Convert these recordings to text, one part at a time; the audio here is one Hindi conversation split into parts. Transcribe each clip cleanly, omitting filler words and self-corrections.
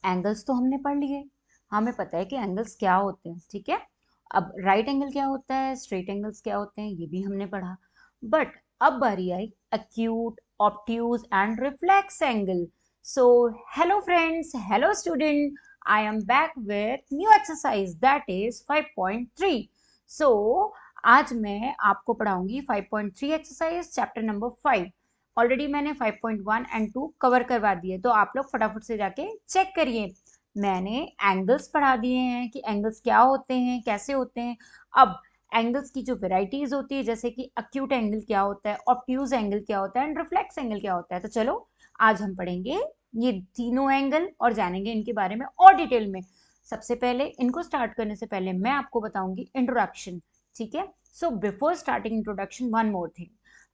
एंगल्स तो हमने पढ़ लिए, हमें पता है कि एंगल्स क्या होते हैं, ठीक है। अब राइट एंगल क्या होता है, स्ट्रेट एंगल्स क्या होते हैं, ये भी हमने पढ़ा। बट अब बारी आई acute, obtuse and reflex angle. So hello friends, hello student, I am back with new exercise that is 5.3. So आज मैं आपको पढ़ाऊंगी 5.3 एक्सरसाइज चैप्टर नंबर 5। ऑलरेडी मैंने 5.1 एंड 2 कवर करवा दिए, तो आप लोग फटाफट से जाके चेक करिए। मैंने एंगल्स पढ़ा दिए हैं कि एंगल्स क्या होते हैं, कैसे होते हैं। अब एंगल्स की जो वेराइटीज होती है, जैसे कि अक्यूट एंगल क्या होता है, ऑब्ट्यूज एंगल क्या होता है एंड रिफ्लेक्स एंगल क्या होता है, तो चलो आज हम पढ़ेंगे ये तीनों एंगल और जानेंगे इनके बारे में और डिटेल में। सबसे पहले इनको स्टार्ट करने से पहले मैं आपको बताऊंगी इंट्रोडक्शन, ठीक है। So before starting introduction, one more thing,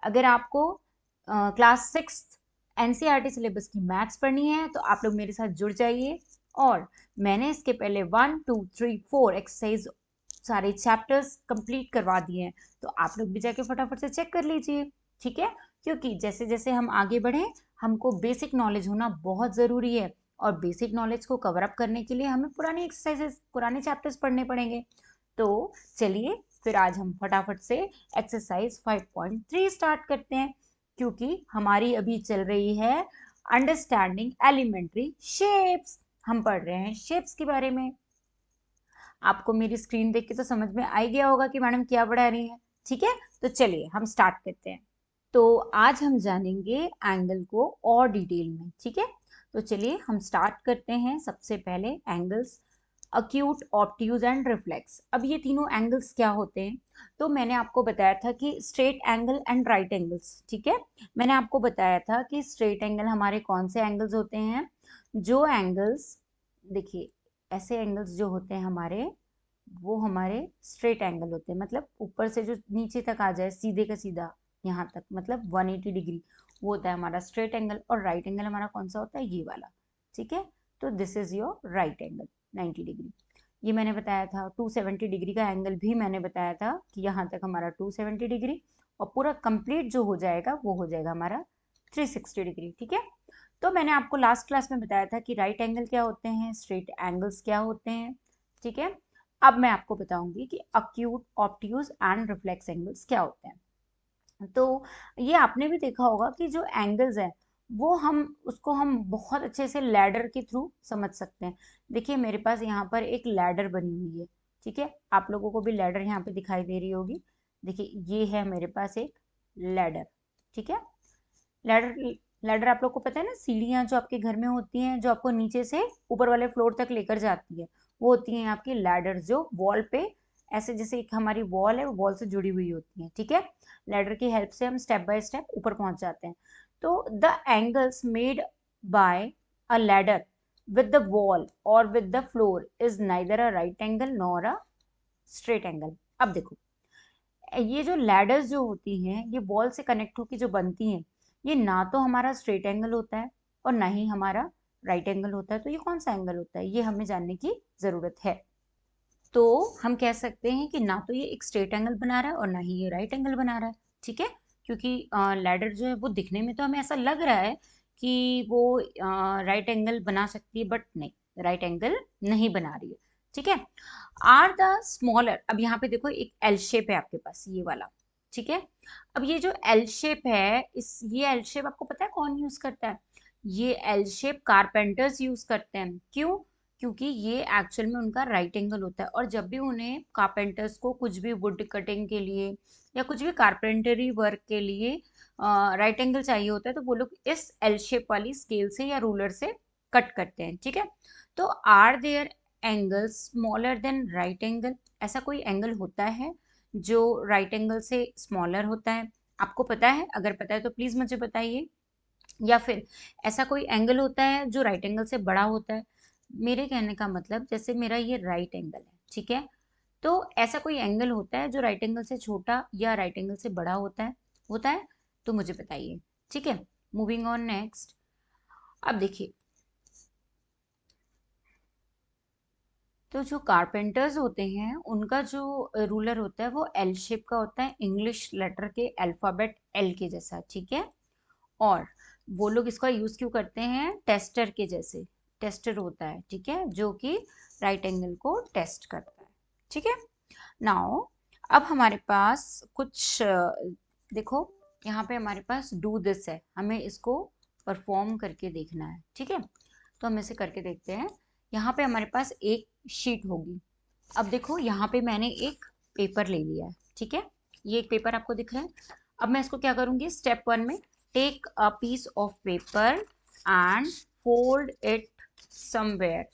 अगर आपको क्लास 6 एनसीईआरटी सिलेबस की मैथ्स पढ़नी है तो आप लोग मेरे साथ जुड़ जाइए। और मैंने इसके पहले 1 2 3 4 एक्सरसाइज सारे चैप्टर्स कंप्लीट करवा दिए हैं, तो आप लोग भी जाके फटाफट से चेक कर लीजिए, ठीक है। क्योंकि जैसे जैसे हम आगे बढ़े, हमको बेसिक नॉलेज होना बहुत ज़रूरी है, और बेसिक नॉलेज को कवर अप करने के लिए हमें पुरानी एक्सरसाइजेस, पुराने चैप्टर्स पढ़ने पड़ेंगे। तो चलिए फिर आज हम फटाफट से एक्सरसाइज 5.3 स्टार्ट करते हैं, क्योंकि हमारी अभी चल रही है अंडरस्टैंडिंग एलिमेंट्री शेप्स। हम पढ़ रहे हैं शेप्स के बारे में। आपको मेरी स्क्रीन देख के तो समझ में आ ही गया होगा कि मैडम क्या पढ़ा रही है, ठीक है। तो चलिए हम स्टार्ट करते हैं। तो आज हम जानेंगे एंगल को और डिटेल में, ठीक है। तो चलिए हम स्टार्ट करते हैं। सबसे पहले angles, acute, obtuse and reflex. अब ये तीनों एंगल्स क्या होते हैं, तो मैंने आपको बताया था कि straight angle and right angles, ठीक है। मैंने आपको बताया था कि स्ट्रेट एंगल हमारे कौन से एंगल्स होते हैं, जो एंगल्स, देखिए ऐसे एंगल्स जो होते हैं हमारे, वो हमारे स्ट्रेट एंगल होते हैं, मतलब ऊपर से जो नीचे तक आ जाए सीधे का सीधा यहाँ तक, मतलब 180 डिग्री, वो होता है हमारा स्ट्रेट एंगल। और राइट एंगल हमारा कौन सा होता है, ये वाला, ठीक है। तो this is your right angle 90 degree. ये मैंने बताया था। 270 डिग्री का एंगल भी मैंने बताया था कि यहाँ तक हमारा 270 डिग्री, और पूरा कंप्लीट जो हो जाएगा वो हो जाएगा हमारा 360 डिग्री, ठीक है। तो मैंने आपको लास्ट क्लास में बताया था कि राइट एंगल क्या होते हैं, स्ट्रेट एंगल्स क्या होते हैं, ठीक है। अब मैं आपको बताऊंगी कि acute, obtuse and reflex angles क्या होते हैं। तो ये आपने भी देखा होगा कि जो एंगल्स हैं वो हम उसको हम बहुत अच्छे से लैडर के थ्रू समझ सकते हैं। देखिए मेरे पास यहाँ पर एक लैडर बनी हुई है, ठीक है। आप लोगों को भी लैडर यहाँ पे दिखाई दे रही होगी। देखिए ये है मेरे पास एक लैडर, ठीक है। लैडर, लैडर आप लोग को पता है ना, सीढ़ियाँ जो आपके घर में होती हैं, जो आपको नीचे से ऊपर वाले फ्लोर तक लेकर जाती है, वो होती हैं आपकी लैडर, जो वॉल पे ऐसे, जैसे एक हमारी वॉल है, वो वॉल से जुड़ी हुई होती है, ठीक है। लैडर की हेल्प से हम स्टेप बाय स्टेप ऊपर पहुंच जाते हैं। तो the angles made by a ladder with the wall और with the floor is neither a right angle nor a straight angle. अब देखो, ये जो लैडर्स जो होती हैं, ये वॉल से कनेक्ट होकर जो बनती हैं, ये ना तो हमारा स्ट्रेट एंगल होता है और ना ही हमारा राइट एंगल होता है। तो ये कौन सा एंगल होता है, ये हमें जानने की जरूरत है। तो हम कह सकते हैं कि ना तो ये एक स्ट्रेट एंगल बना रहा है और ना ही ये राइट एंगल बना रहा है, ठीक है। क्योंकि लैडर जो है वो दिखने में तो हमें ऐसा लग रहा है कि वो राइट एंगल बना सकती है, बट नहीं, राइट एंगल नहीं बना रही है, ठीक है। आर द स्मॉलर, अब यहाँ पे देखो एक एल शेप है आपके पास, ये वाला, ठीक है। अब ये जो एल शेप है, इस ये एल शेप आपको पता है कौन यूज करता है, ये एल शेप कारपेंटर्स यूज करते हैं। क्यों? क्योंकि ये एक्चुअल में उनका राइट एंगल होता है, और जब भी उन्हें कारपेंटर्स को कुछ भी वुड कटिंग के लिए या कुछ भी कारपेंटरी वर्क के लिए राइट एंगल चाहिए होता है, तो वो लोग इस एल शेप वाली स्केल से या रूलर से कट करते हैं, ठीक है। तो are there angle smaller than right angle, ऐसा कोई एंगल होता है जो राइट एंगल से स्मॉलर होता है? आपको पता है? अगर पता है तो प्लीज मुझे बताइए। या फिर ऐसा कोई एंगल होता है जो राइट एंगल से बड़ा होता है? मेरे कहने का मतलब, जैसे मेरा ये राइट एंगल है, ठीक है, तो ऐसा कोई एंगल होता है जो राइट एंगल से छोटा या राइट एंगल से बड़ा होता है? होता है? तो मुझे बताइए, ठीक है। Moving on next. अब देखिए, तो जो कारपेंटर्स होते हैं उनका जो रूलर होता है वो एल शेप का होता है, इंग्लिश लेटर के अल्फाबेट एल के जैसा, ठीक है। और वो लोग इसका यूज क्यों करते हैं, टेस्टर के जैसे। टेस्टर होता है, ठीक है, जो कि राइट एंगल को टेस्ट करता है, ठीक है। नाउ अब हमारे पास कुछ देखो यहाँ पे हमारे पास डू दिस है, हमें इसको परफॉर्म करके देखना है, ठीक है। तो हम इसे करके देखते हैं। यहाँ पे हमारे पास एक शीट होगी। अब देखो यहाँ पे मैंने एक पेपर ले लिया है, ठीक है, ये एक पेपर आपको दिख रहा है। अब मैं इसको क्या करूंगी, स्टेप 1 में take a piece of paper and fold it somewhere.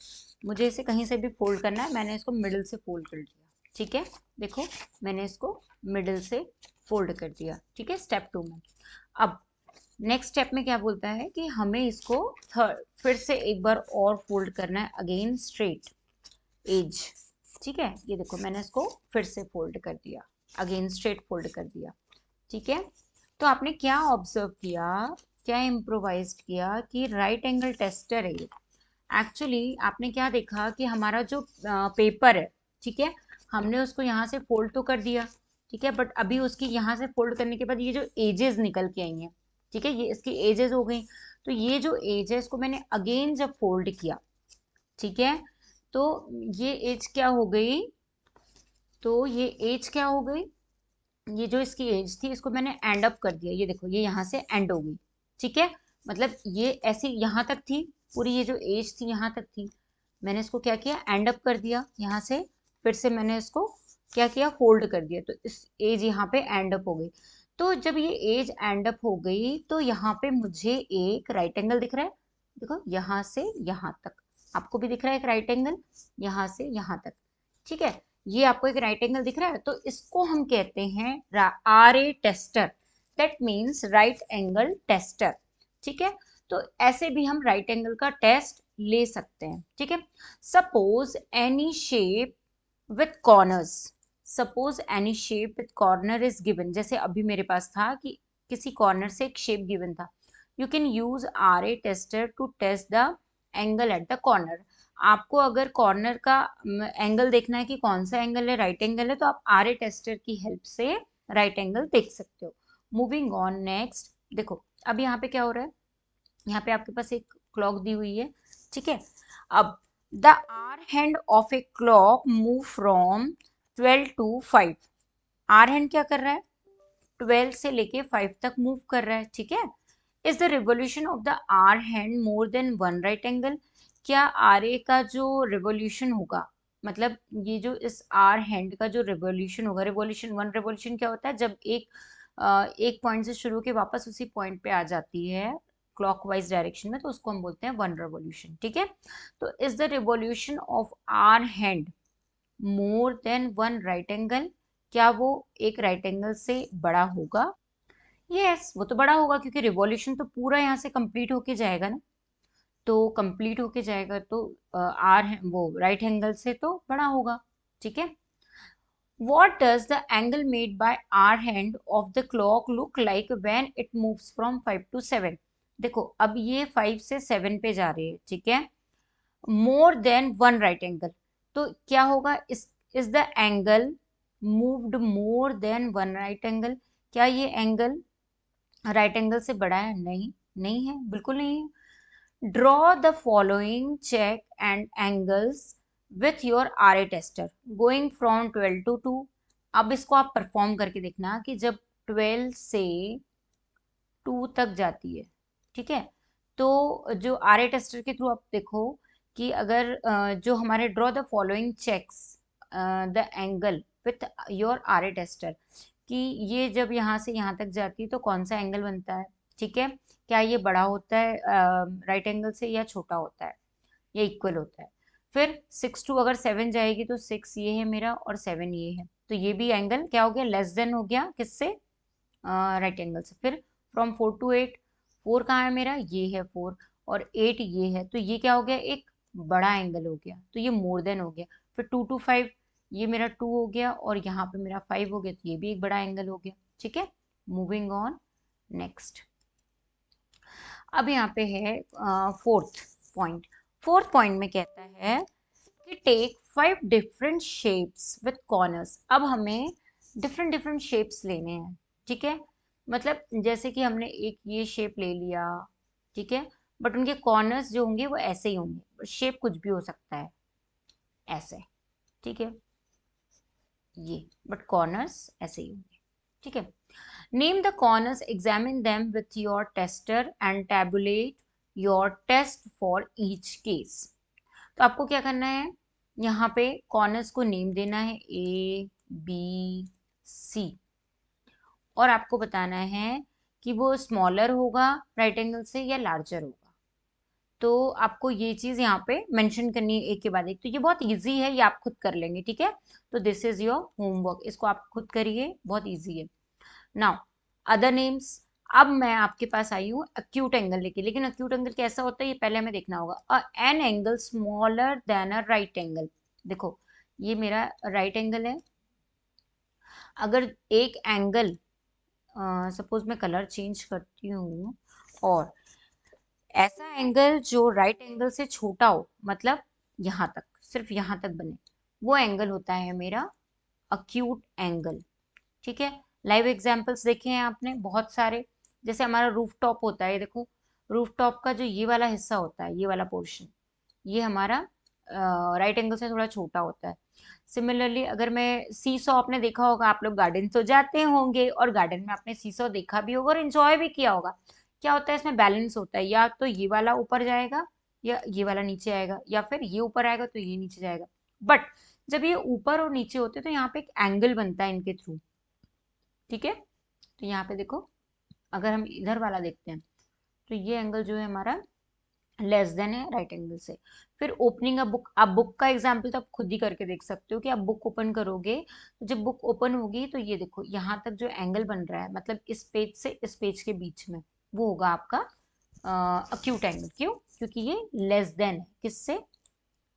मुझे इसे कहीं से भी फोल्ड करना है, मैंने इसको मिडिल से फोल्ड कर दिया, ठीक है। देखो मैंने इसको मिडिल से फोल्ड कर दिया, ठीक है, स्टेप 2 में। अब नेक्स्ट स्टेप में क्या बोलता है कि हमें इसको फिर से एक बार और फोल्ड करना है, अगेन स्ट्रेट एज, ठीक है। ये देखो मैंने इसको फिर से फोल्ड कर दिया, अगेन स्ट्रेट फोल्ड कर दिया, ठीक है। तो आपने क्या ऑब्जर्व किया, क्या इम्प्रोवाइज किया कि राइट एंगल टेस्टर है ये। एक्चुअली आपने क्या देखा कि हमारा जो पेपर है, ठीक है, हमने उसको यहाँ से फोल्ड तो कर दिया, ठीक है, बट अभी उसकी यहाँ से फोल्ड करने के बाद ये जो एजेस निकल के आई हैं, ठीक है, ये इसकी एजेस हो गई। तो ये जो एज है इसको मैंने अगेन जब फोल्ड किया, ठीक है, तो ये एज क्या हो गई, तो ये एज क्या हो गई, ये जो इसकी एज थी इसको मैंने एंड अप कर दिया, ये देखो ये यहाँ से एंड हो गई, ठीक है। मतलब ये ऐसी यहाँ तक थी, पूरी ये जो एज थी यहाँ तक थी, मैंने इसको क्या किया, एंड अप कर दिया यहाँ से, फिर से मैंने इसको क्या किया, फोल्ड कर दिया, तो इस एज यहाँ पे एंड अप हो गई। तो जब ये एज एंड अप हो गई तो यहाँ पे मुझे एक राइट एंगल दिख रहा है, देखो यहाँ से यहाँ तक, आपको भी दिख रहा है एक राइट एंगल यहाँ से यहाँ तक, ठीक है। ये आपको एक राइट एंगल दिख रहा है, तो इसको हम कहते हैं R A tester, that means right angle tester, ठीक है। तो ऐसे भी हम राइट एंगल का टेस्ट ले सकते हैं, ठीक है। Suppose any shape with corners, suppose any shape with corner is given, जैसे अभी मेरे पास था कि किसी कॉर्नर से एक शेप गिवन था, you can use R A tester to test the angle at the corner. आपको अगर कॉर्नर का एंगल देखना है कि कौन सा एंगल है, राइट एंगल है, तो आप आर ए टेस्टर की हेल्प से राइट एंगल देख सकते हो। मूविंग ऑन नेक्स्ट, देखो अब यहाँ पे क्या हो रहा है, यहाँ पे आपके पास एक क्लॉक दी हुई है, ठीक है। अब the hour hand of a clock move from 12 to 5, hour hand क्या कर रहा है, 12 से लेके 5 तक मूव कर रहा है, ठीक है। Is the revolution of the hour hand more than one right angle, क्या आर ए का जो रिवोल्यूशन होगा, मतलब ये जो इस आर हैंड का जो रिवोल्यूशन होगा, रिवोल्यूशन वन, रिवोल्यूशन क्या होता है, जब एक पॉइंट से शुरू के वापस उसी पॉइंट पे आ जाती है क्लॉकवाइज डायरेक्शन में, तो उसको हम बोलते हैं वन रिवोल्यूशन, ठीक है। तो is the revolution of hour hand more than one right angle, क्या वो एक राइट एंगल से बड़ा होगा, यस वो तो बड़ा होगा, क्योंकि रिवॉल्यूशन तो पूरा यहाँ से कंप्लीट होके जाएगा ना, तो कंप्लीट होके जाएगा तो आर वो राइट एंगल से तो बड़ा होगा, ठीक है। What does the angle made by our hand of the clock look like when it moves from 5 to 7? देखो अब ये 5 से 7 पे जा रही है, ठीक है, मोर देन वन राइट एंगल, तो क्या होगा, इस the angle moved more than one right angle, क्या ये एंगल राइट एंगल से बड़ा है, नहीं, नहीं है, बिल्कुल नहीं है। Draw the following check and angles with your R A tester going from 12 to 2। अब इसको आप परफॉर्म करके देखना कि जब 12 से 2 तक जाती है, ठीक है, तो जो आर ए टेस्टर के थ्रू आप देखो कि अगर जो हमारे draw the following checks the angle with your R A tester, कि ये जब यहाँ से यहाँ तक जाती है तो कौन सा एंगल बनता है, ठीक है, क्या ये बड़ा होता है राइट एंगल से या छोटा होता है या इक्वल होता है। फिर 6 टू अगर 7 जाएगी तो 6 ये है मेरा और 7 ये है, तो ये भी एंगल क्या हो गया, लेस देन हो गया किससे, राइट एंगल से। फिर फ्रॉम 4 टू 8, 4 कहाँ है मेरा, ये है 4, और 8 ये है, तो ये क्या हो गया, एक बड़ा एंगल हो गया, तो ये मोर देन हो गया। फिर 2 टू 5, ये मेरा 2 हो गया और यहाँ पे मेरा 5 हो गया, तो ये भी एक बड़ा एंगल हो गया, ठीक है। मूविंग ऑन नेक्स्ट, अब यहाँ पे है फोर्थ पॉइंट। फोर्थ पॉइंट में कहता है कि take 5 different shapes with corners. अब हमें डिफरेंट डिफरेंट शेप्स लेने हैं, ठीक है, मतलब जैसे कि हमने एक ये शेप ले लिया, ठीक है, बट उनके कॉर्नर्स जो होंगे वो ऐसे ही होंगे, शेप कुछ भी हो सकता है ऐसे, ठीक है, ये, बट कॉर्नर्स ऐसे ही होंगे, ठीक है। Name the corners, examine them with your tester and tabulate your test for each case. तो आपको क्या करना है, यहाँ पे कॉर्नर्स को नेम देना है ए बी सी, और आपको बताना है कि वो स्मॉलर होगा राइट एंगल से या लार्जर होगा। तो आपको ये चीज यहाँ पे मेंशन करनी है एक के बाद एक। तो ये बहुत इजी है, ये आप खुद कर लेंगे, ठीक है। तो दिस इज योर होमवर्क, इसको आप खुद करिए, बहुत इजी है। Now other names. अब मैं आपके पास आई हूँ एक्यूट एंगल लेके, लेकिन एक्यूट एंगल कैसा होता है ये पहले हमें देखना होगा। An angle smaller then a right angle. देखो ये मेरा राइट एंगल है, अगर एक एंगल, सपोज मैं कलर चेंज करती हूँ, और ऐसा एंगल जो राइट एंगल से छोटा हो, मतलब यहां तक, सिर्फ यहां तक बने, वो एंगल होता है मेरा अक्यूट एंगल, ठीक है। लाइव एग्जांपल्स देखे हैं आपने बहुत सारे, जैसे हमारा रूफ टॉप होता है, ये देखो रूफ टॉप का जो ये वाला हिस्सा होता है, ये वाला पोर्शन, ये हमारा राइट एंगल से थोड़ा छोटा होता है। सिमिलरली अगर मैं सीसॉ, आपने देखा होगा, आप लोग गार्डन तो जाते होंगे और गार्डन में आपने सीसॉ देखा भी होगा और एंजॉय भी किया होगा। क्या होता है इसमें, बैलेंस होता है, या तो ये वाला ऊपर जाएगा या ये वाला नीचे आएगा, या फिर ये ऊपर आएगा तो ये नीचे जाएगा। बट जब ये ऊपर और नीचे होते हैं तो यहाँ पे एक एंगल बनता है इनके थ्रू, ठीक है। तो यहाँ पे देखो, अगर हम इधर वाला देखते हैं तो ये एंगल जो है हमारा लेस देन है राइट एंगल से। फिर ओपनिंग अ बुक, आप बुक का एग्जाम्पल तो आप खुद ही करके देख सकते हो कि आप बुक ओपन करोगे, तो जब बुक ओपन होगी तो ये देखो यहाँ तक जो एंगल बन रहा है, मतलब इस पेज से इस पेज के बीच में, वो होगा आपका अक्यूट एंगल। क्यों? क्योंकि ये लेस देन है किससे,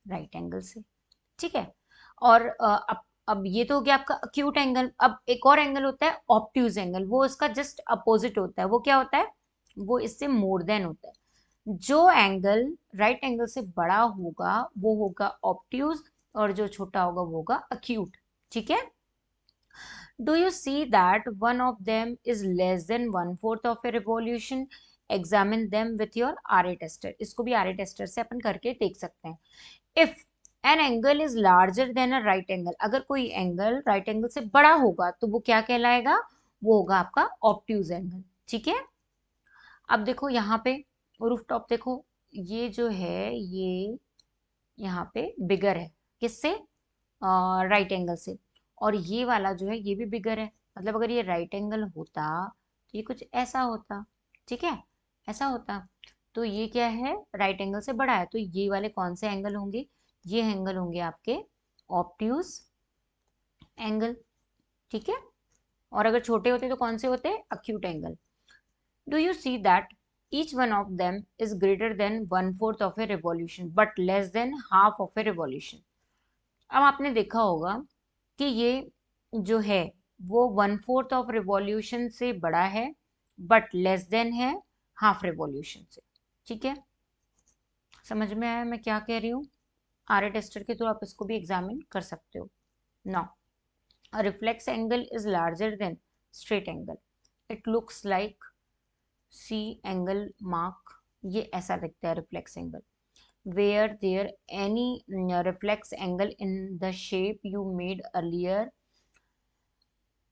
राइट एंगल से, ठीक है। और अब ये तो हो गया आपका अक्यूट एंगल। अब एक और एंगल होता है ऑब्ट्यूज एंगल, वो इसका जस्ट अपोजिट होता है। वो क्या होता है, वो इससे मोर देन होता है। जो एंगल राइट एंगल से बड़ा होगा वो होगा ऑब्ट्यूज, और जो छोटा होगा वो होगा अक्यूट, ठीक है। Do you see that one of them is less than one fourth of a revolution, examine them with your R A tester. इसको भी आर ए टेस्टर से अपन करके देख सकते हैं। If an angle is larger then a right angle, अगर कोई एंगल राइट एंगल से बड़ा होगा तो वो क्या कहलाएगा, वो होगा आपका ऑब्ट्यूज एंगल, ठीक है। अब देखो यहाँ पे रूफ टॉप देखो, ये जो है ये यहाँ पे बिगर है किससे, राइट एंगल से, और ये वाला जो है ये भी बिगर है। मतलब अगर ये राइट एंगल होता तो ये कुछ ऐसा होता, ठीक है, ऐसा होता। तो ये क्या है, राइट एंगल से बड़ा है, तो ये वाले कौन से एंगल होंगे, ये एंगल होंगे आपके ऑब्ट्यूज एंगल, ठीक है। और अगर छोटे होते तो कौन से होते, acute angle. Do you see that each one of them is greater than one fourth of a revolution but less than half of a revolution। अब आपने देखा होगा कि ये जो है वो वन फोर्थ ऑफ रिवॉल्यूशन से बड़ा है, बट लेस देन है हाफ रिवॉल्यूशन से, ठीक है। समझ में आया मैं क्या कह रही हूँ। आर ए टेस्टर के थ्रू आप इसको भी एग्जामिन कर सकते हो। Now a reflex angle is larger than straight angle, it looks like see angle mark, ये ऐसा दिखता है reflex angle. where there any reflex angle in the shape you made earlier,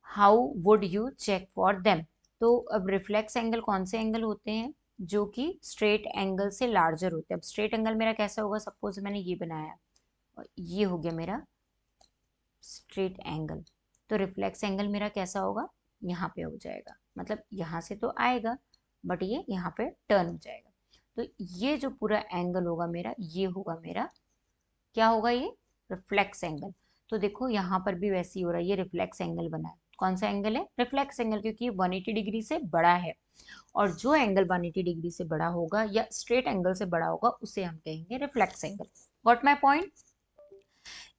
how would you check for them। तो अब रिफ्लेक्स एंगल कौन से एंगल होते हैं, जो कि स्ट्रेट एंगल से लार्जर होते हैं। अब स्ट्रेट एंगल मेरा कैसा होगा, सपोज मैंने ये बनाया और ये हो गया मेरा स्ट्रेट एंगल, तो रिफ्लेक्स एंगल मेरा कैसा होगा, यहाँ पे हो जाएगा, मतलब यहाँ से तो आएगा बट ये यहाँ पे टर्न हो जाएगा। तो ये जो पूरा एंगल होगा मेरा, ये होगा मेरा, क्या होगा ये, रिफ्लेक्स एंगल। तो देखो यहाँ पर भी वैसे ही हो रहा है, ये रिफ्लेक्स एंगल बना है। कौन सा एंगल है, रिफ्लेक्स एंगल, क्योंकि ये 180 डिग्री से बड़ा है। और जो एंगल 180 डिग्री से बड़ा होगा या स्ट्रेट एंगल से बड़ा होगा उसे हम कहेंगे reflex angle. Got my point.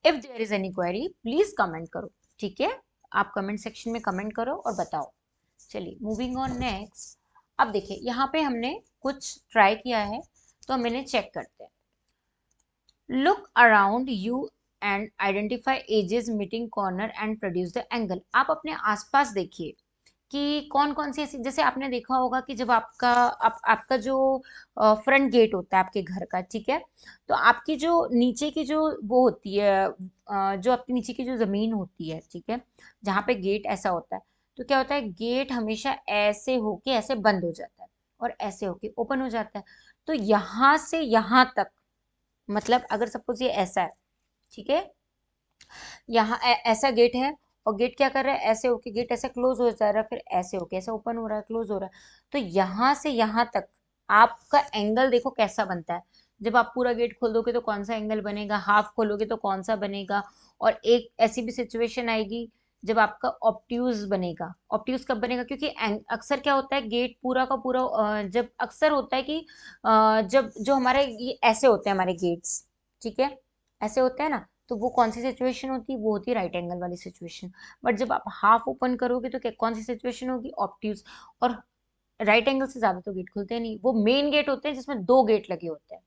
If there is any query please comment करो, ठीक है। आप कमेंट सेक्शन में कमेंट करो और बताओ। चलिए मूविंग ऑन नेक्स्ट। अब देखिए यहाँ पे हमने कुछ ट्राई किया है, तो हम इन्हें चेक करते हैं। Look around you and identify edges meeting corner and produce the angle. आप अपने आसपास देखिए कि कौन कौन सी ऐसी, जैसे आपने देखा होगा कि जब आपका जो फ्रंट गेट होता है आपके घर का, ठीक है, तो आपकी जो नीचे की जो वो होती है, जो आपकी नीचे की जो जमीन होती है, ठीक है, जहाँ पे गेट ऐसा होता है, तो क्या होता है, गेट हमेशा ऐसे होके ऐसे बंद हो जाता है और ऐसे होके ओपन हो जाता है। तो यहाँ से यहाँ तक, मतलब अगर सपोज ये ऐसा है, ठीक है, यहाँ ऐसा गेट है, और गेट क्या कर रहा है, ऐसे होके गेट ऐसे क्लोज हो जा रहा है, फिर ऐसे होके ऐसे ओपन हो रहा है, क्लोज हो रहा है। तो यहाँ से यहाँ तक आपका एंगल देखो कैसा बनता है। जब आप पूरा गेट खोल दोगे तो कौन सा एंगल बनेगा, हाफ खोलोगे तो कौन सा बनेगा। और एक ऐसी भी सिचुएशन आएगी जब आपका ऑब्ट्यूज बनेगा। ऑब्ट्यूज कब बनेगा, क्योंकि अक्सर क्या होता है, गेट पूरा का पूरा जब अक्सर होता है कि जब जो हमारे ये ऐसे होते हैं हमारे गेट्स, ठीक है, ऐसे होते हैं ना, तो वो कौन सी सिचुएशन होती है, वो होती है राइट एंगल वाली सिचुएशन। बट जब आप हाफ ओपन करोगे तो क्या कौन सी सिचुएशन होगी, ऑब्ट्यूज। और राइट एंगल से ज्यादा तो गेट खुलते नहीं, वो मेन गेट होते हैं जिसमें दो गेट लगे होते हैं।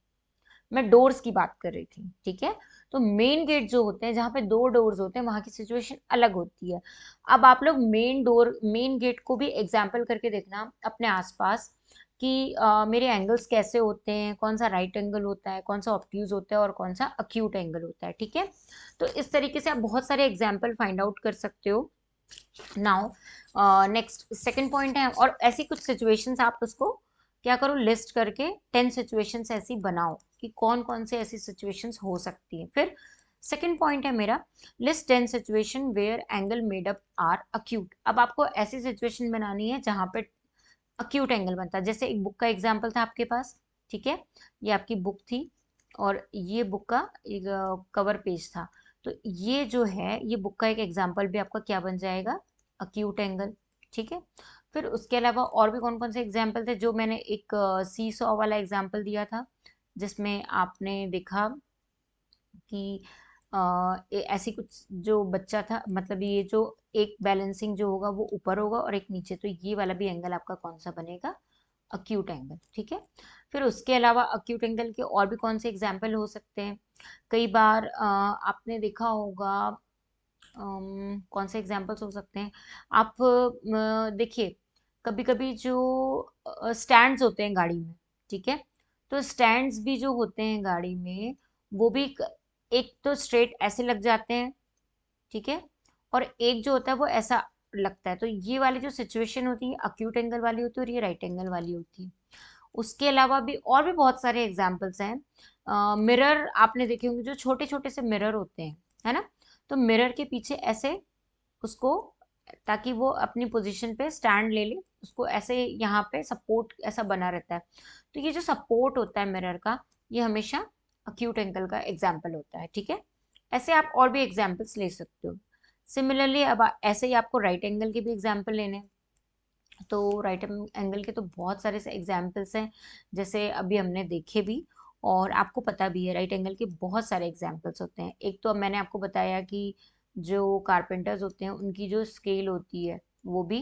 मैं डोर्स की बात कर रही थी, ठीक है। तो मेन गेट जो होते हैं जहाँ पे दो डोर्स होते हैं, वहां की सिचुएशन अलग होती है। अब आप लोग मेन गेट को भी एग्जाम्पल करके देखना अपने आसपास कि मेरे एंगल्स कैसे होते हैं, कौन सा राइट एंगल होता है, कौन सा ऑब्ट्यूज होता है और कौन सा अक्यूट एंगल होता है, ठीक है। तो इस तरीके से आप बहुत सारे एग्जाम्पल फाइंड आउट कर सकते हो। नाउ नेक्स्ट सेकंड पॉइंट है, और ऐसी कुछ सिचुएशंस आप उसको क्या करो, लिस्ट करके 10 सिचुएशंस ऐसी बनाओ कि कौन कौन से ऐसी सिचुएशंस हो सकती हैं। फिर सेकंड पॉइंट है मेरा, list 10 situation where angle made up are acute. अब आपको ऐसी सिचुएशन बनानी है जहां पे अक्यूट एंगल बनता है। जैसे एक बुक का एग्जाम्पल था आपके पास, ठीक है, ये आपकी बुक थी और ये बुक का एक कवर पेज था। तो ये जो है, ये बुक का एक एग्जाम्पल भी आपका क्या बन जाएगा, अक्यूट एंगल, ठीक है। फिर उसके अलावा और भी कौन कौन से एग्जाम्पल थे, जो मैंने एक सी सॉ वाला एग्जाम्पल दिया था, जिसमें आपने देखा कि ऐसी कुछ जो बच्चा था, मतलब ये जो एक बैलेंसिंग जो होगा वो ऊपर होगा और एक नीचे, तो ये वाला भी एंगल आपका कौन सा बनेगा, अक्यूट एंगल, ठीक है। फिर उसके अलावा अक्यूट एंगल के और भी कौन से एग्जाम्पल हो सकते हैं, कई बार आपने देखा होगा, कौन से एग्जाम्पल्स हो सकते हैं, आप देखिए, कभी कभी जो स्टैंड्स होते हैं गाड़ी में, ठीक है, तो स्टैंड्स भी जो होते हैं गाड़ी में, वो भी एक तो स्ट्रेट ऐसे लग जाते हैं, ठीक है, और एक जो होता है वो ऐसा लगता है। तो ये वाली जो सिचुएशन होती है अक्यूट एंगल वाली होती है और ये राइट एंगल वाली होती है। उसके अलावा भी और भी बहुत सारे एग्जाम्पल्स हैं। मिरर आपने देखे होंगे, जो छोटे छोटे से मिरर होते हैं, है ना, तो मिरर के पीछे ऐसे उसको, ताकि वो अपनी पोजीशन पे स्टैंड ले ले, उसको ऐसे यहाँ पे सपोर्ट ऐसा बना रहता है। तो ये जो सपोर्ट होता है मिरर का, ये हमेशा अक्यूट एंगल का एग्जाम्पल होता है, ठीक है। ऐसे आप और भी एग्जाम्पल्स ले सकते हो। सिमिलरली अब ऐसे ही आपको राइट एंगल के भी एग्जाम्पल लेने हैं। तो राइट एंगल के तो बहुत सारे से एग्जाम्पल्स हैं, जैसे अभी हमने देखे भी, और आपको पता भी है राइट एंगल के बहुत सारे एग्जाम्पल्स होते हैं। एक तो अब मैंने आपको बताया कि जो कारपेंटर्स होते हैं उनकी जो स्केल होती है वो भी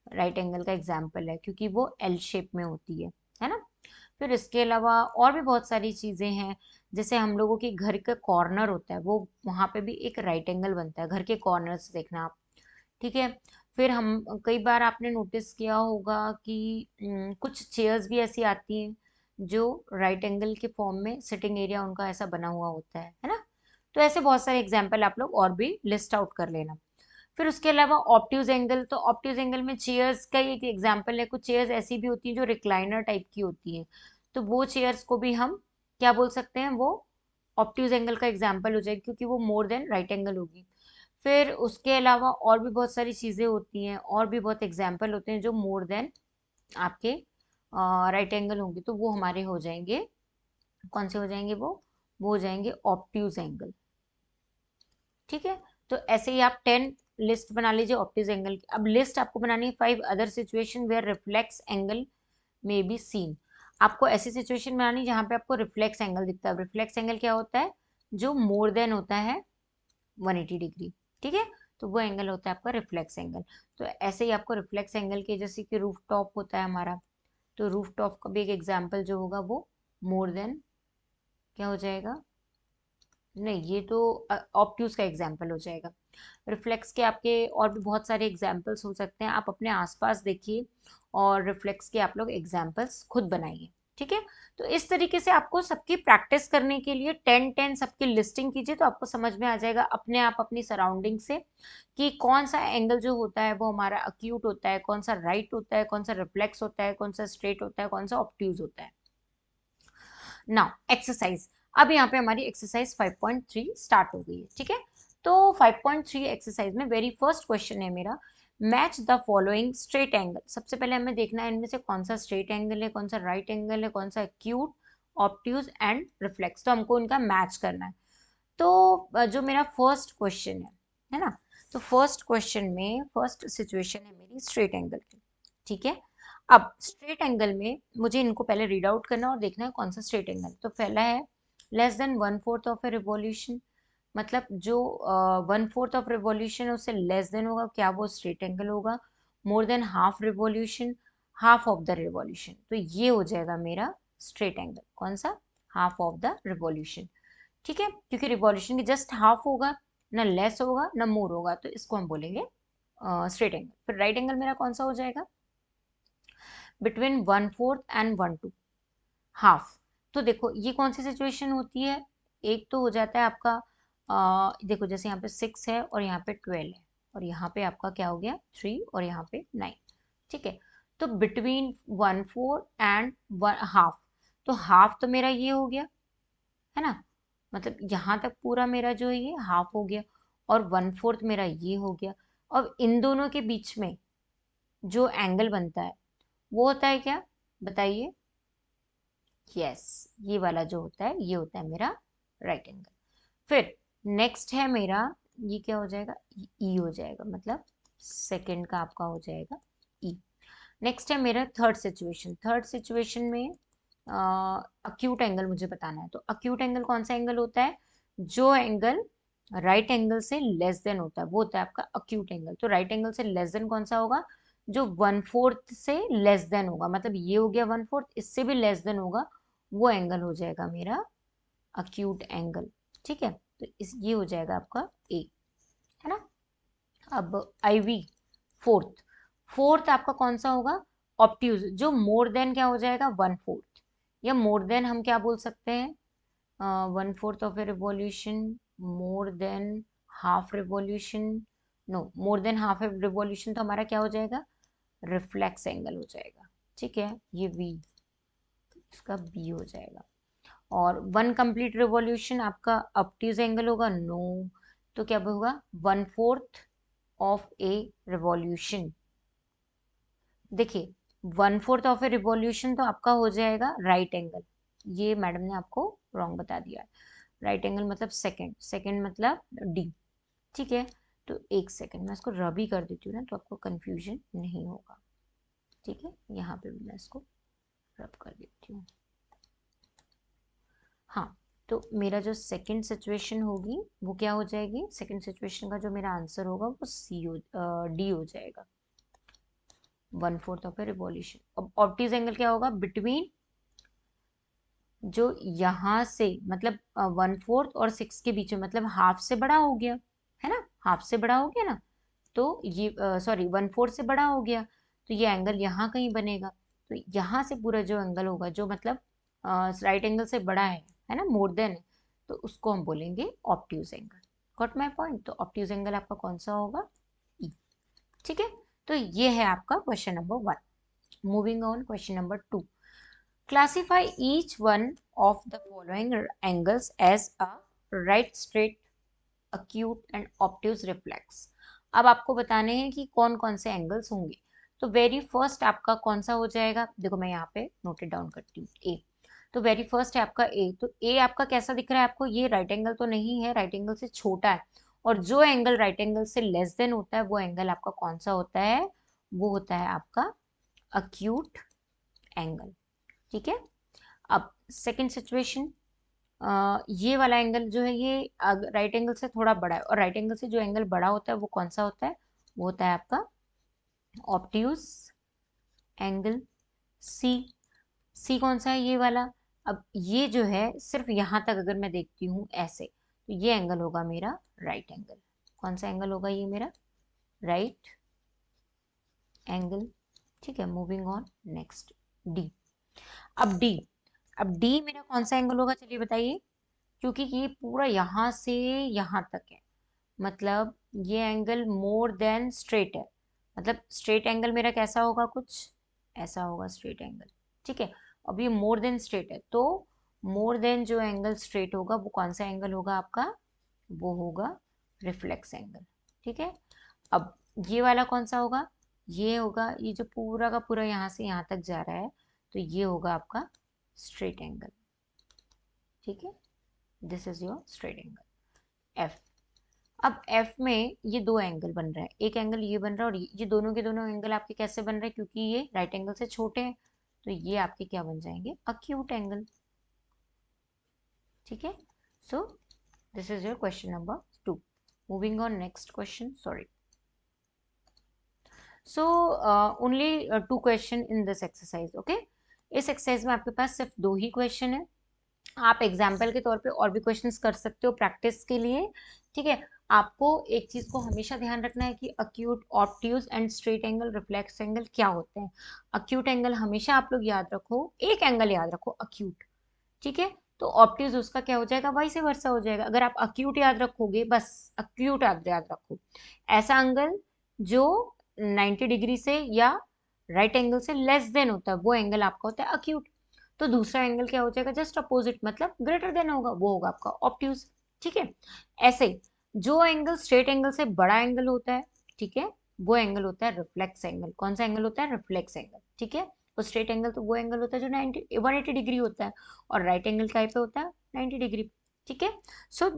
राइट एंगल का एग्जाम्पल है, क्योंकि वो एल शेप में होती है ना। फिर इसके अलावा और भी बहुत सारी चीज़ें हैं, जैसे हम लोगों के घर का कॉर्नर होता है, वो वहाँ पे भी एक राइट एंगल बनता है, घर के कॉर्नर से देखना आप, ठीक है। फिर हम कई बार आपने नोटिस किया होगा कि कुछ चेयर्स भी ऐसी आती हैं जो राइट एंगल के फॉर्म में, सिटिंग एरिया उनका ऐसा बना हुआ होता है ना। तो ऐसे बहुत सारे एग्जाम्पल आप लोग और भी लिस्ट आउट कर लेना। फिर उसके अलावा ऑप्ट्यूज एंगल, तो ऑप्ट्यूज एंगल में चेयर्स का ही एक एग्जाम्पल है। कुछ चेयर्स ऐसी भी होती हैं जो रिक्लाइनर टाइप की होती हैं, तो वो चेयर्स को भी हम क्या बोल सकते हैं, वो ऑप्ट्यूज एंगल का एग्जाम्पल हो जाएगी, क्योंकि वो मोर देन राइट एंगल होगी। फिर उसके अलावा और भी बहुत सारी चीज़ें होती हैं, और भी बहुत एग्जाम्पल होते हैं जो मोर देन आपके राइट एंगल होंगे, तो वो हमारे हो जाएंगे, कौन से हो जाएंगे, वो हो जाएंगे ऑप्ट्यूज एंगल, ठीक है। तो ऐसे ही आप 10 लिस्ट बना लीजिए ऑप्टिज एंगल की। अब लिस्ट आपको बनानी है 5 other situation where reflex angle may be seen. आपको ऐसी सिचुएशन बनानी है जहां पे आपको रिफ्लेक्स एंगल दिखता है। रिफ्लेक्स एंगल क्या होता है, जो मोर देन होता है 180 डिग्री, ठीक है, तो वो एंगल होता है आपका रिफ्लेक्स एंगल। तो ऐसे ही आपको रिफ्लेक्स एंगल के, जैसे कि रूफ टॉप होता है हमारा, तो रूफ टॉप का भी एक एग्जाम्पल जो होगा वो मोर देन क्या हो जाएगा, नहीं ये तो ऑप्ट्यूज का एग्जाम्पल हो जाएगा। रिफ्लेक्स के आपके और भी बहुत सारे एग्जाम्पल्स हो सकते हैं, आप अपने आसपास देखिए और रिफ्लेक्स के आप लोग एग्जाम्पल्स खुद बनाइए, ठीक है। तो इस तरीके से आपको सबकी प्रैक्टिस करने के लिए 10-10 सबकी लिस्टिंग कीजिए, तो आपको समझ में आ जाएगा अपने आप अपनी सराउंडिंग से कि कौन सा एंगल जो होता है वो हमारा अक्यूट होता है, कौन सा राइट होता है, कौन सा रिफ्लेक्स होता है, कौन सा स्ट्रेट होता है, कौन सा ऑब्ट्यूज होता है। नाउ एक्सरसाइज, अब यहाँ पे हमारी एक्सरसाइज 5.3 स्टार्ट हो गई है, ठीक है। तो 5.3 एक्सरसाइज में वेरी फर्स्ट क्वेश्चन है मेरा, match the following straight angle. सबसे पहले हमें देखना है इनमें से कौन सा स्ट्रेट एंगल है, कौन सा राइट एंगल है, कौन सा एक्यूट, ऑब्ट्यूज एंड रिफ्लेक्स, तो हमको इनका मैच करना है। तो जो मेरा फर्स्ट क्वेश्चन है ना, तो फर्स्ट क्वेश्चन में फर्स्ट सिचुएशन है मेरी स्ट्रेट एंगल की, ठीक है। अब स्ट्रेट एंगल में मुझे इनको पहले रीड आउट करना और देखना है कौन सा स्ट्रेट एंगल। तो पहला है less than 1/4 of a revolution, मतलब जो 1/4 ऑफ रिवॉल्यूशन उससे लेस देन होगा, क्या वो स्ट्रेट एंगल होगा। मोर than half revolution, half of the revolution, तो ये हो जाएगा मेरा स्ट्रेट एंगल। कौन सा? हाफ ऑफ द रिवॉल्यूशन, ठीक है, क्योंकि रिवॉल्यूशन की जस्ट हाफ होगा, ना लेस होगा ना मोर होगा, तो इसको हम बोलेंगे स्ट्रेट एंगल। फिर राइट एंगल मेरा कौन सा हो जाएगा? Between 1/4 and 1/2, half. तो देखो ये कौन सी सिचुएशन होती है, एक तो हो जाता है आपका देखो जैसे यहाँ पे 6 है और यहाँ पे 12 है और यहाँ पे आपका क्या हो गया 3 और यहाँ पे 9, ठीक है। तो बिटवीन 1/4 एंड हाफ, तो हाफ तो मेरा ये हो गया है ना, मतलब यहाँ तक पूरा मेरा जो है ये हाफ हो गया, और 1/4 मेरा ये हो गया। अब इन दोनों के बीच में जो एंगल बनता है वो होता है क्या, बताइए? यस, ये वाला जो होता है ये होता है मेरा राइट एंगल। फिर नेक्स्ट है मेरा, ये क्या हो जाएगा, ई हो जाएगा, मतलब सेकंड का आपका हो जाएगा ई। नेक्स्ट है मेरा थर्ड सिचुएशन। थर्ड सिचुएशन में अक्यूट एंगल मुझे बताना है। तो अक्यूट एंगल कौन सा एंगल होता है, जो एंगल राइट एंगल से लेस देन होता है वो होता है आपका अक्यूट एंगल। तो राइट एंगल से लेस देन कौन सा होगा, जो 1/4 से लेस देन होगा, मतलब ये हो गया 1/4, इससे भी लेस देन होगा, वो एंगल हो जाएगा मेरा अक्यूट एंगल, ठीक है। तो इस ये हो जाएगा आपका ए, है ना। अब IV फोर्थ, फोर्थ आपका कौन सा होगा, ऑप्ट्यूज, जो मोर देन क्या हो जाएगा 1/4, या मोर देन हम क्या बोल सकते हैं 1/4 of a revolution, more than half revolution, no more than half revolution, तो हमारा क्या हो जाएगा, रिफ्लेक्स एंगल हो जाएगा, ठीक है, ये V, इसका B हो जाएगा। और 1 कंप्लीट रिवॉल्यूशन आपका ऑब्ट्यूज एंगल होगा, नो, तो क्या होगा 1/4 ऑफ ए रिवॉल्यूशन। देखिए 1/4 ऑफ ए रिवॉल्यूशन तो आपका हो जाएगा राइट एंगल, ये मैडम ने आपको रॉन्ग बता दिया है। राइट एंगल मतलब सेकंड, सेकंड मतलब डी, ठीक है। तो एक सेकंड मैं इसको रब ही कर देती हूँ ना, तो आपको कंफ्यूजन नहीं होगा, ठीक है। यहाँ पे भी मैं इसको रब कर देती हूँ। हाँ, तो मेरा जो सेकंड सिचुएशन होगी वो क्या हो जाएगी, सेकंड सिचुएशन का जो मेरा आंसर होगा वो डी हो जाएगा, 1/4 ऑफ ए रिवॉल्यूशन। अब ऑब्ट्यूज एंगल क्या होगा, बिटवीन जो यहाँ से मतलब 1/4 और 6 के बीच में, मतलब हाफ से बड़ा हो गया है ना, हाफ से बड़ा हो गया ना, तो ये सॉरी 1/4 से बड़ा हो गया, तो ये एंगल यहाँ कहीं बनेगा। तो यहाँ से पूरा जो एंगल होगा जो मतलब राइट एंगल से बड़ा है ना, मोर देन है, तो उसको हम बोलेंगे obtuse angle. Got my point? तो ऑब्ट्यूज एंगल आपका कौन सा होगा, ई, ठीक है। तो ये है आपका question number 1। Moving on, question number 2, classify each one of the following angles as a right, straight, acute and obtuse reflex। अब आपको बताने हैं कि कौन कौन से एंगल्स होंगे। तो वेरी फर्स्ट आपका कौन सा हो जाएगा, देखो मैं यहाँ पे नोटेड डाउन करती हूँ, ए। तो वेरी फर्स्ट है आपका ए, तो ए आपका कैसा दिख रहा है आपको, ये राइट एंगल तो नहीं है, राइट एंगल से छोटा है, और जो एंगल राइट एंगल से लेस देन होता है वो एंगल आपका कौन सा होता है, वो होता है आपका अक्यूट एंगल, ठीक है। अब सेकंड सिचुएशन, ये वाला एंगल जो है ये राइट एंगल से थोड़ा बड़ा है, और राइट एंगल से जो एंगल बड़ा होता है वो कौन सा होता है, वो होता है आपका ऑब्ट्यूज एंगल, सी। सी कौन सा है, ये वाला। अब ये जो है सिर्फ यहाँ तक अगर मैं देखती हूँ ऐसे, तो ये एंगल होगा मेरा राइट एंगल, कौन सा एंगल होगा ये मेरा? Right angle. ठीक है, मूविंग ऑन नेक्स्ट, डी। अब डी, अब डी मेरा कौन सा एंगल होगा, चलिए बताइए। क्योंकि ये पूरा यहाँ से यहाँ तक है, मतलब ये एंगल मोर देन स्ट्रेट है। मतलब स्ट्रेट एंगल मेरा कैसा होगा, कुछ ऐसा होगा स्ट्रेट एंगल। ठीक है, अब ये मोर देन स्ट्रेट है, तो मोर देन जो एंगल स्ट्रेट होगा वो कौन सा एंगल होगा आपका? वो होगा रिफ्लेक्स एंगल। ठीक है, अब ये वाला कौन सा होगा? ये होगा, ये जो पूरा का पूरा यहाँ से यहाँ तक जा रहा है, तो ये होगा आपका स्ट्रेट एंगल। ठीक है, this is your straight angle F. अब एफ में ये दो एंगल बन रहा है, एक एंगल ये बन रहा है और ये दोनों के दोनों एंगल आपके कैसे बन रहे हैं? क्योंकि ये राइट एंगल से छोटे हैं, तो ये आपके क्या बन जाएंगे? Acute angle. ठीक है, so this is your question number 2। Moving on next question, sorry. So only 2 question in this exercise, okay. इस एक्सरसाइज में आपके पास सिर्फ 2 ही क्वेश्चन है। आप एग्जाम्पल के तौर पे और भी क्वेश्चंस कर सकते हो प्रैक्टिस के लिए। ठीक है, आपको एक चीज को हमेशा ध्यान रखना है कि acute, obtuse and straight angle, reflex angle क्या होते हैं। अक्यूट एंगल हमेशा आप लोग याद रखो, एक एंगल याद रखो अक्यूट। ठीक है, तो ऑब्ट्यूज उसका क्या हो जाएगा? वाइस वर्सा हो जाएगा। अगर आप अक्यूट याद रखोगे, बस अक्यूट याद रखो, ऐसा एंगल जो 90 डिग्री से या राइट एंगल से लेस देन होता है, वो एंगल आपका होता है अक्यूट। तो दूसरा एंगल क्या हो जाएगा? जस्ट अपोजिट, मतलब ग्रेटर देन होगा, वो होगा आपका ऑब्ट्यूज। ठीक है, ऐसे जो एंगल स्ट्रेट एंगल से बड़ा एंगल होता है, ठीक है, वो एंगल होता है रिफ्लेक्स एंगल। कौन सा एंगल होता है? Reflex angle. ठीक है, तो स्ट्रेट एंगल तो वो एंगल होता है जो 180 डिग्री होता है, और राइट एंगल का पे होता है 90 डिग्री। ठीक है, सो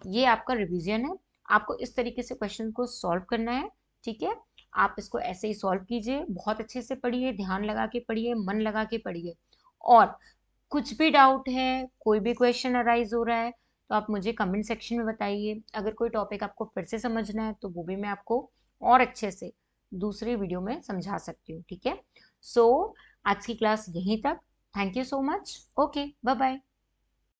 ये आपका रिवीजन है। आपको इस तरीके से क्वेश्चन को सॉल्व करना है। ठीक है, आप इसको ऐसे ही सॉल्व कीजिए, बहुत अच्छे से पढ़िए, ध्यान लगा के पढ़िए, मन लगा के पढ़िए। और कुछ भी डाउट है, कोई भी क्वेश्चन अराइज हो रहा है, तो आप मुझे कमेंट सेक्शन में बताइए। अगर कोई टॉपिक आपको फिर से समझना है तो वो भी मैं आपको और अच्छे से दूसरे वीडियो में समझा सकती हूँ। ठीक है, सो आज की क्लास यहीं तक। Thank you so much. Okay, bye bye.